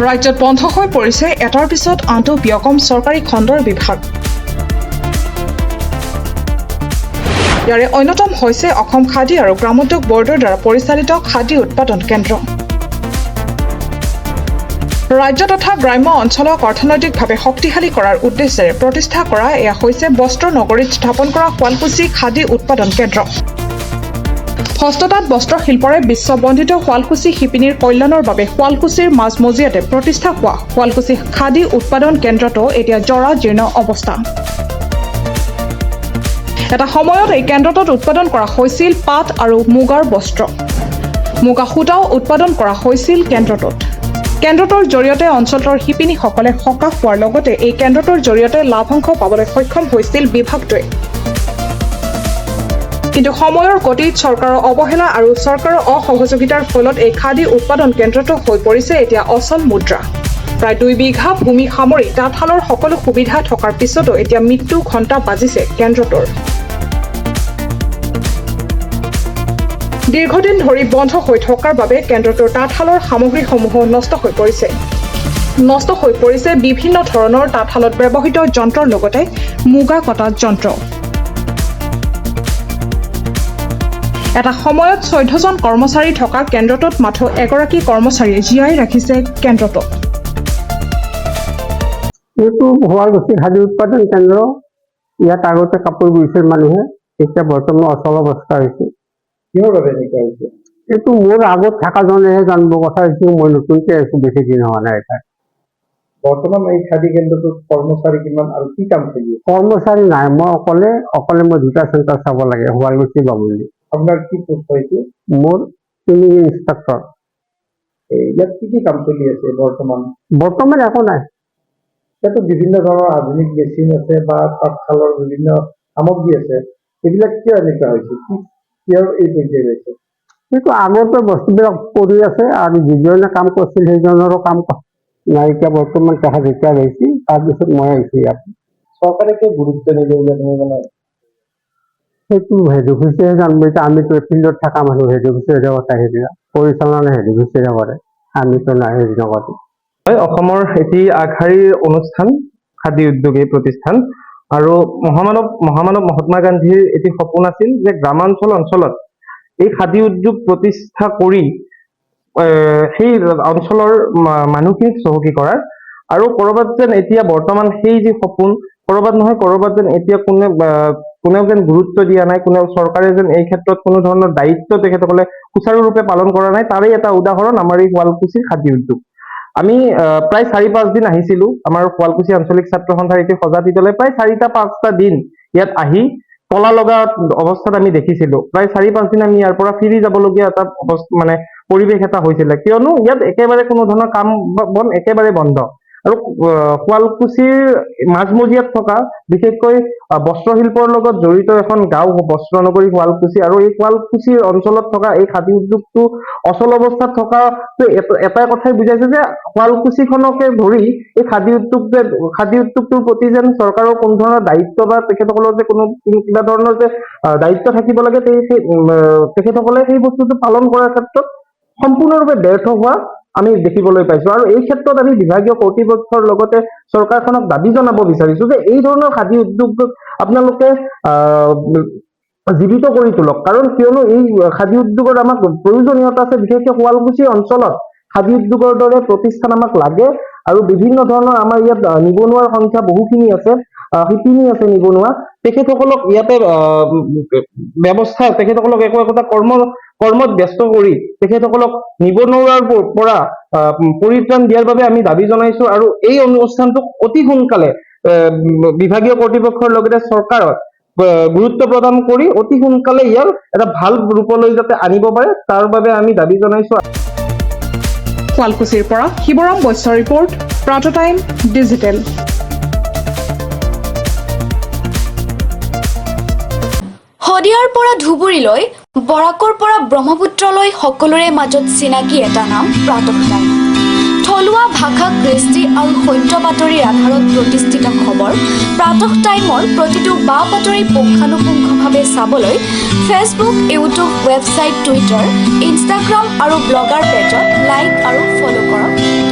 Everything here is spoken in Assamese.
ৰাজ্যত বন্ধ হৈ পৰিছে এটাৰ পিছত আনটো ব্যকম চৰকাৰী খণ্ডৰ বিভাগ। ইয়াৰে অন্যতম হৈছে অসম খাদী আৰু গ্ৰামোদ্যোগ বৰ্ডৰ দ্বাৰা পৰিচালিত খাদী উৎপাদন কেন্দ্ৰ। ৰাজ্য তথা গ্ৰাম্য অঞ্চলক অৰ্থনৈতিকভাৱে শক্তিশালী কৰাৰ উদ্দেশ্যেৰে প্ৰতিষ্ঠা কৰা এয়া হৈছে বস্ত্ৰ নগৰীত স্থাপন কৰা শুৱালকুছি খাদী উৎপাদন কেন্দ্ৰ। হস্ততাঁত বস্ত্ৰ শিল্পৰে বিশ্ববন্ধিত শুৱালকুছি শিপিনীৰ কল্যাণৰ বাবে শুৱালকুছিৰ মাজমজিয়াতে প্ৰতিষ্ঠা হোৱা শুৱালকুছি খাদী উৎপাদন কেন্দ্ৰটো এতিয়া জৰাজীৰ্ণ অৱস্থা। এটা সময়ত এই কেন্দ্ৰটোত উৎপাদন কৰা হৈছিল পাট আৰু মুগাৰ বস্ত্ৰ। মুগা সূতাও উৎপাদন কৰা হৈছিল কেন্দ্ৰটোত। কেন্দ্ৰটোৰ জৰিয়তে অঞ্চলটোৰ শিপিনীসকলে সকাহ পোৱাৰ লগতে এই কেন্দ্ৰটোৰ জৰিয়তে লাভাংশ পাবলৈ সক্ষম হৈছিল বিভাগটোৱে। কিন্তু সময়ৰ গতিত চৰকাৰৰ অৱহেলা আৰু চৰকাৰৰ অসহযোগিতাৰ ফলত এই খাদী উৎপাদন কেন্দ্ৰটো হৈ পৰিছে এতিয়া অচল মুদ্ৰা। প্ৰায় 2 বিঘা ভূমি সামৰি তাঁতশালৰ সকলো সুবিধা থকাৰ পিছতো এতিয়া মৃত্যু ঘণ্টা বাজিছে কেন্দ্ৰটোৰ। দীৰ্ঘদিন ধৰি বন্ধ হৈ থকাৰ বাবে কেন্দ্ৰটোৰ তাঁতশালৰ সামগ্ৰীসমূহো নষ্ট হৈ পৰিছে। নষ্ট হৈ পৰিছে বিভিন্ন ধৰণৰ তাঁতশালত ব্যৱহৃত যন্ত্ৰৰ লগতে মুগা কটা যন্ত্ৰ। এটা সময়ত 14জন কৰ্মচাৰী থকা কেন্দ্ৰটোত মাথো এগৰাকী কৰ্মচাৰীয়ে জীয়াই ৰাখিছে কেন্দ্ৰটোক। এইটো শুৱালকুছি খাদী উৎপাদন কেন্দ্ৰ। ইয়াত আগতে কাপোৰ বৈছিল মানুহে, এতিয়া বৰ্তমান অচল অৱস্থা হৈছে। কিহৰ বাবে এনেকুৱা হৈছে? এইটো মোৰ আগত থকাজনেহে জানিব কথা হৈছে। মই নতুনকৈ আছো, বেছি দিন হোৱা নাই। বৰ্তমান এই খাদী কেন্দ্ৰটোত কৰ্মচাৰী কিমান আৰু কি কাম চলি আছে? কৰ্মচাৰী নাই, মই অকলে মই 2টা চেণ্টাৰ চাব লাগে শুৱালকুছি বামুণী। আপোনাৰ কি পোষ্ট হৈছে? মোৰ ট্ৰেইনিং ইনষ্ট্ৰাক্টৰ। ইয়াত কি কাম চলি আছে বৰ্তমান একো নাই। ইয়াতো বিভিন্ন ধৰণৰ আধুনিক মেচিন আছে বা তাঁতশালৰ বিভিন্ন সামগ্ৰী আছে। এইবিলাক কিয় এনেকুৱা হৈছে? কিহৰ এই পৰ্যায় হৈছে? কিন্তু আগতে বস্তুবিলাক পৰি আছে আৰু যিজনে কাম কৰিছিল সেইজনৰো কাম নাই। এতিয়া বৰ্তমান দেখা যেতিয়া গৈছে, তাৰপিছত মই আহিছো ইয়াত। চৰকাৰে কিয় গুৰুত্ব নিদিয়ে মানে? সেইটো হেড অফিচেহে জানিব। এতিয়া আমিতো ফিল্ডত থকা মানুহ, হেড অফিচেহে কথা সেইবিলাক পৰিচালনা হেড অফিচেহে কৰে, আমিতো নাই হেৰি নকৰো। অসমৰ এটি আগশাৰীৰ অনুষ্ঠান খাদী উদ্যোগ এই প্ৰতিষ্ঠান আৰু মহামানৱ মহাত্মা গান্ধীৰ এটি সপোন আছিল যে গ্ৰামাঞ্চল অঞ্চলত এই খাদী উদ্যোগ প্ৰতিষ্ঠা কৰি সেই অঞ্চলৰ মানুহখিনিক চহকী কৰাৰ আৰু কৰবাত যেন এতিয়া বৰ্তমান সেই যি সপোন কৰবাত নহয় কৰবাত যেন এতিয়া কোনেও যেন গুৰুত্ব দিয়া নাই, কোনেও চৰকাৰে যেন এই ক্ষেত্ৰত কোনো ধৰণৰ দায়িত্ব তেখেতসকলে সুচাৰুৰূপে পালন কৰা নাই, তাৰে এটা উদাহৰণ আমাৰ এই শুৱালকুছিৰ খাদী উদ্যোগ। আমি প্ৰায় 4-5 দিন আহিছিলো আমাৰ শুৱালকুছি আঞ্চলিক ছাত্ৰ সন্থাৰ এটি সজাতিলৈ। প্ৰায় 4-5টা দিন ইয়াত আহি তলা লগা অৱস্থাত আমি দেখিছিলো। প্ৰায় 4-5 দিন আমি ইয়াৰ পৰা ফিৰি যাবলগীয়া এটা মানে পৰিৱেশ এটা হৈছিলে, কিয়নো ইয়াত একেবাৰে কোনো ধৰণৰ কাম বন একেবাৰে বন্ধ। আৰু শুৱালকুছিৰ মাজমজিয়াত থকা বিশেষকৈ বস্ত্ৰশিল্পৰ লগত জড়িত এখন গাঁও বস্ত্ৰ নগৰী শুৱালকুছি, আৰু এই শুৱালকুছিৰ অঞ্চলত থকা এই খাদী উদ্যোগটো অচল অৱস্থাত থকা এটাই কথাই বুজাইছে যে শুৱালকুছিখনকে ধৰি এই খাদী উদ্যোগটোৰ প্ৰতি যেন চৰকাৰৰ কোনো ধৰণৰ দায়িত্ব বা তেখেতসকলৰ যে কোনো কিবা ধৰণৰ যে দায়িত্ব থাকিব লাগে, তেখেতসকলে সেই বস্তুটো পালন কৰাৰ ক্ষেত্ৰত সম্পূৰ্ণৰূপে ব্যৰ্থ হোৱা আমি দেখিবলৈ পাইছো। আৰু এই ক্ষেত্ৰত আমি বিভাগীয় কৰ্তৃপক্ষৰ লগতে চৰকাৰখনক দাবী জনাব বিচাৰিছো যে এই ধৰণৰ খাদী উদ্যোগ আপোনালোকে জীৱিত কৰি তোলক। কাৰণ কিয়নো এই খাদী উদ্যোগত আমাক প্ৰয়োজনীয়তা আছে, বিশেষকৈ শুৱালকুছি অঞ্চলত খাদী উদ্যোগৰ দৰে প্ৰতিষ্ঠান আমাক লাগে। আৰু বিভিন্ন ধৰণৰ আমাৰ ইয়াত নিবনুৱাৰ সংখ্যা বহুখিনি আছে, শিপিনী আছে নিবনুৱা, তেখেতসকলক ইয়াতে তেখেতসকলক একোটা কৰ্মত ব্যস্ত কৰি তেখেতসকলক নিবনুৱাৰ পৰা পৰিত্ৰাণ দিয়াৰ বাবে আমি দাবী জনাইছো। আৰু এই অনুষ্ঠানটোক অতি সোনকালে বিভাগীয় কৰ্তৃপক্ষৰ লগতে চৰকাৰত গুৰুত্ব প্ৰদান কৰি অতি সোনকালে ইয়াৰ এটা ভাল ৰূপলৈ যাতে আনিব পাৰে, তাৰ বাবে আমি দাবী জনাইছো। শুৱালকুছিৰ পৰা শিৱৰাম বৈশ্যৰ ৰিপৰ্ট, প্ৰাত টাইম ডিজিটেল। শদিয়াৰ পৰা ধুবুৰীলৈ, বৰাকৰ পৰা ব্ৰহ্মপুত্ৰলৈ সকলোৰে মাজত চিনাকি এটা নাম প্ৰাতঃ টাইম। থলুৱা ভাষা, কৃষ্টি আৰু সত্য বাতৰিৰ আধাৰত প্ৰতিষ্ঠিত খবৰ প্ৰাতঃ টাইমৰ প্ৰতিটো বা বাতৰি পুংখানুপুংখভাৱে চাবলৈ Facebook, YouTube, website, Twitter, Instagram আৰু ব্লগাৰ পেজত লাইক আৰু ফ'ল' কৰক।